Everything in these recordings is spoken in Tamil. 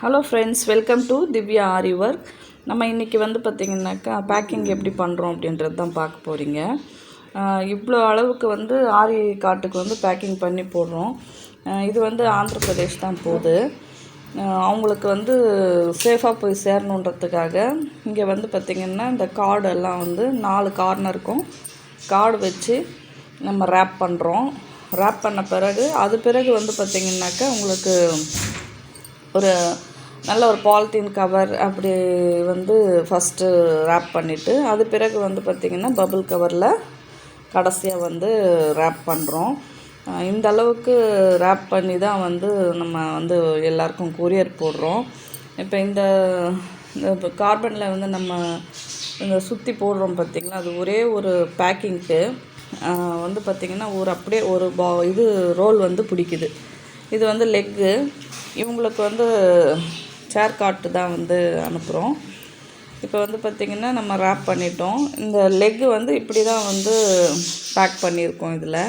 Hello friends, welcome to Divya aari work. நம்ம இன்றைக்கி வந்து பார்த்திங்கனாக்கா பேக்கிங் எப்படி பண்ணுறோம் அப்படின்றது தான் பார்க்க போகிறீங்க. இவ்வளோ அளவுக்கு வந்து ஆரி காட்டுக்கு வந்து பேக்கிங் பண்ணி போடுறோம். இது வந்து ஆந்திர பிரதேஷ் தான் போகுது. அவங்களுக்கு வந்து சேஃபாக போய் சேரணுன்றதுக்காக இங்கே வந்து பார்த்திங்கன்னா இந்த கார்டெல்லாம் வந்து 4 கார்னருக்கும் கார்டு வச்சு நம்ம ரேப் பண்ணுறோம். ரேப் பண்ண பிறகு வந்து பார்த்திங்கனாக்கா உங்களுக்கு ஒரு நல்ல ஒரு பாலித்தீன் கவர் அப்படி வந்து ஃபஸ்ட்டு ரேப் பண்ணிவிட்டு அது பிறகு வந்து பார்த்திங்கன்னா பபுள் கவரில் கடைசியாக வந்து ரேப் பண்ணுறோம். இந்த அளவுக்கு ரேப் பண்ணி தான் வந்து நம்ம வந்து எல்லாருக்கும் கொரியர் போடுறோம். இப்போ இந்த கார்பனில் வந்து நம்ம இந்த சுற்றி போடுறோம் பார்த்திங்களா, அது ஒரே ஒரு பேக்கிங்க்கு வந்து பார்த்திங்கன்னா அப்படியே ஒரு இது ரோல் வந்து பிடிக்குது. இது வந்து லெக்கு. இவங்களுக்கு வந்து சேர் காட்டு தான் வந்து அனுப்புகிறோம். இப்போ வந்து பார்த்திங்கன்னா நம்ம ரேப் பண்ணிட்டோம். இந்த லெக்கு வந்து இப்படி தான் வந்து பேக் பண்ணியிருக்கோம் இதில்.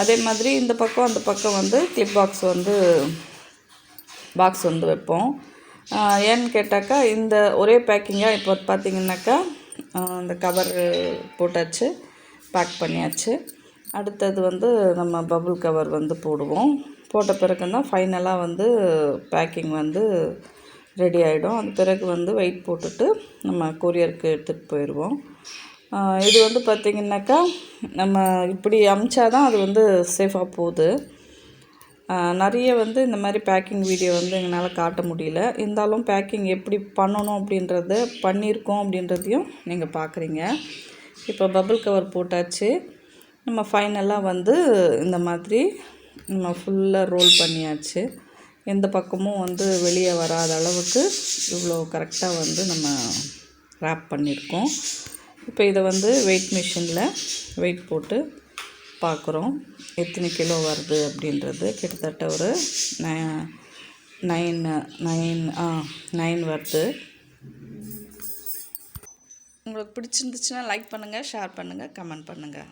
அதே மாதிரி இந்த பக்கம் அந்த பக்கம் வந்து கிளிப் பாக்ஸ் வந்து வைப்போம். ஏன்னு கேட்டாக்கா இந்த ஒரே பேக்கிங்காக இப்போ பார்த்திங்கனாக்கா இந்த கவர் போட்டாச்சு, பேக் பண்ணியாச்சு. அடுத்தது வந்து நம்ம பபுள் கவர் வந்து போடுவோம். போட்ட பிறகு தான் ஃபைனலாக வந்து பேக்கிங் வந்து ரெடி ஆகிடும். அது பிறகு வந்து வெயிட் போட்டுட்டு நம்ம கொரியருக்கு எடுத்துகிட்டு போயிடுவோம். இது வந்து பார்த்திங்கனாக்கா நம்ம இப்படி அமிச்சா தான் அது வந்து சேஃபாக போகுது. நிறைய வந்து இந்த மாதிரி பேக்கிங் வீடியோ வந்து எங்களால் காட்ட முடியல. இருந்தாலும் பேக்கிங் எப்படி பண்ணணும் அப்படின்றத பண்ணியிருக்கோம் அப்படின்றதையும் நீங்கள் பார்க்குறீங்க. இப்போ பபுள் கவர் போட்டாச்சு. நம்ம ஃபைனலாக வந்து இந்த மாதிரி நம்ம ஃபுல்லாக ரோல் பண்ணியாச்சு. எந்த பக்கமும் வந்து வெளியே வராத அளவுக்கு இவ்வளோ கரெக்டாக வந்து நம்ம ரேப் பண்ணியிருக்கோம். இப்போ இதை வந்து வெயிட் மிஷினில் வெயிட் போட்டு பார்க்குறோம் எத்தனை கிலோ வருது அப்படின்றது. கிட்டத்தட்ட ஒரு 9 வருது. உங்களுக்கு பிடிச்சிருந்துச்சுன்னா லைக் பண்ணுங்கள், ஷேர் பண்ணுங்கள், கமெண்ட் பண்ணுங்கள்.